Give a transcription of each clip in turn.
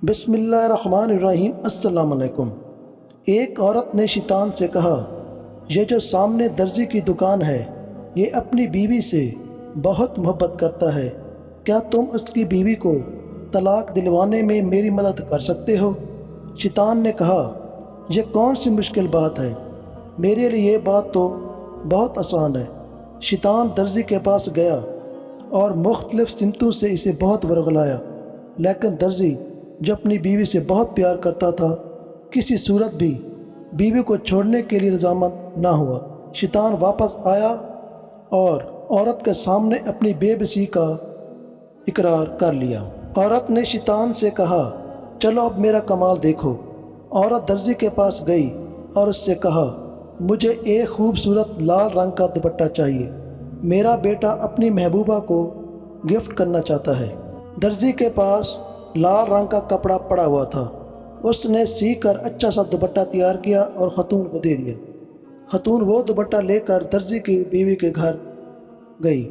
بسم اللہ الرحمن الرحیم۔ السلام علیکم۔ ایک عورت نے شیطان سے کہا، یہ جو سامنے درزی کی دکان ہے یہ اپنی بیوی سے بہت محبت کرتا ہے، کیا تم اس کی بیوی کو طلاق دلوانے میں میری مدد کر سکتے ہو؟ شیطان نے کہا، یہ کون سی مشکل بات ہے، میرے لیے یہ بات تو بہت آسان ہے۔ شیطان درزی کے پاس گیا اور مختلف سمتوں سے اسے بہت ورغلایا، لیکن درزی جو اپنی بیوی سے بہت پیار کرتا تھا کسی صورت بھی بیوی کو چھوڑنے کے لیے رضامند نہ ہوا۔ شیطان واپس آیا اور عورت کے سامنے اپنی بے بسی کا اقرار کر لیا۔ عورت نے شیطان سے کہا، چلو اب میرا کمال دیکھو۔ عورت درزی کے پاس گئی اور اس سے کہا، مجھے ایک خوبصورت لال رنگ کا دوپٹہ چاہیے، میرا بیٹا اپنی محبوبہ کو گفٹ کرنا چاہتا ہے۔ درزی کے پاس لال رنگ کا کپڑا پڑا ہوا تھا، اس نے سی کر اچھا سا دوپٹہ تیار کیا اور خاتون کو دے دیا۔ خاتون وہ دوپٹہ لے کر درزی کی بیوی کے گھر گئی۔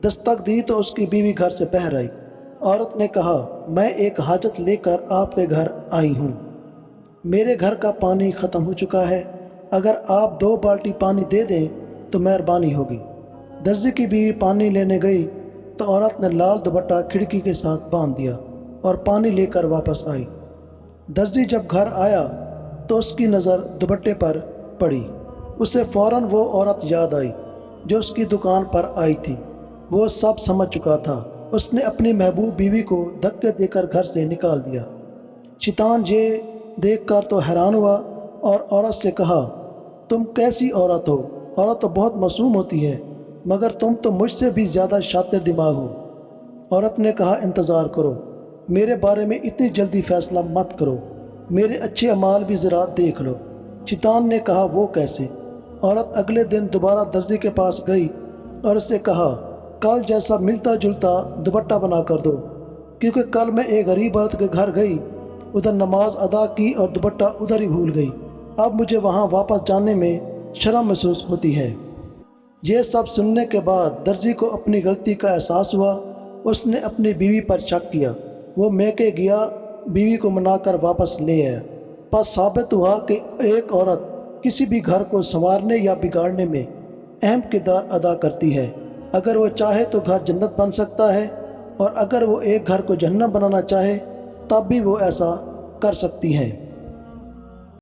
دستک دی تو اس کی بیوی گھر سے باہر آئی۔ عورت نے کہا، میں ایک حاجت لے کر آپ کے گھر آئی ہوں، میرے گھر کا پانی ختم ہو چکا ہے، اگر آپ 2 بالٹی پانی دے دیں تو مہربانی ہوگی۔ درزی کی بیوی پانی لینے گئی تو عورت نے لال دوپٹہ کھڑکی کے ساتھ باندھ دیا اور پانی لے کر واپس آئی۔ درزی جب گھر آیا تو اس کی نظر دوپٹے پر پڑی۔ اسے فوراً وہ عورت یاد آئی جو اس کی دکان پر آئی تھی۔ وہ سب سمجھ چکا تھا۔ اس نے اپنی محبوب بیوی کو دھکے دے کر گھر سے نکال دیا۔ شیطان یہ دیکھ کر تو حیران ہوا اور عورت سے کہا، تم کیسی عورت ہو؟ عورت تو بہت معصوم ہوتی ہے، مگر تم تو مجھ سے بھی زیادہ شاطر دماغ ہو۔ عورت نے کہا، انتظار کرو، میرے بارے میں اتنی جلدی فیصلہ مت کرو، میرے اچھے اعمال بھی ذرا دیکھ لو۔ شیطان نے کہا، وہ کیسے؟ عورت اگلے دن دوبارہ درزی کے پاس گئی اور اس سے کہا، کل جیسا ملتا جلتا دوپٹہ بنا کر دو، کیونکہ کل میں ایک غریب عورت کے گھر گئی، ادھر نماز ادا کی اور دوپٹہ ادھر ہی بھول گئی، اب مجھے وہاں واپس جانے میں شرم محسوس ہوتی ہے۔ یہ سب سننے کے بعد درزی کو اپنی غلطی کا احساس ہوا۔ اس نے اپنی بیوی پر شک کیا۔ وہ میکے گیا، بیوی کو منا کر واپس لے آیا۔ پس ثابت ہوا کہ ایک عورت کسی بھی گھر کو سنوارنے یا بگاڑنے میں اہم کردار ادا کرتی ہے۔ اگر وہ چاہے تو گھر جنت بن سکتا ہے، اور اگر وہ ایک گھر کو جہنم بنانا چاہے تب بھی وہ ایسا کر سکتی ہے۔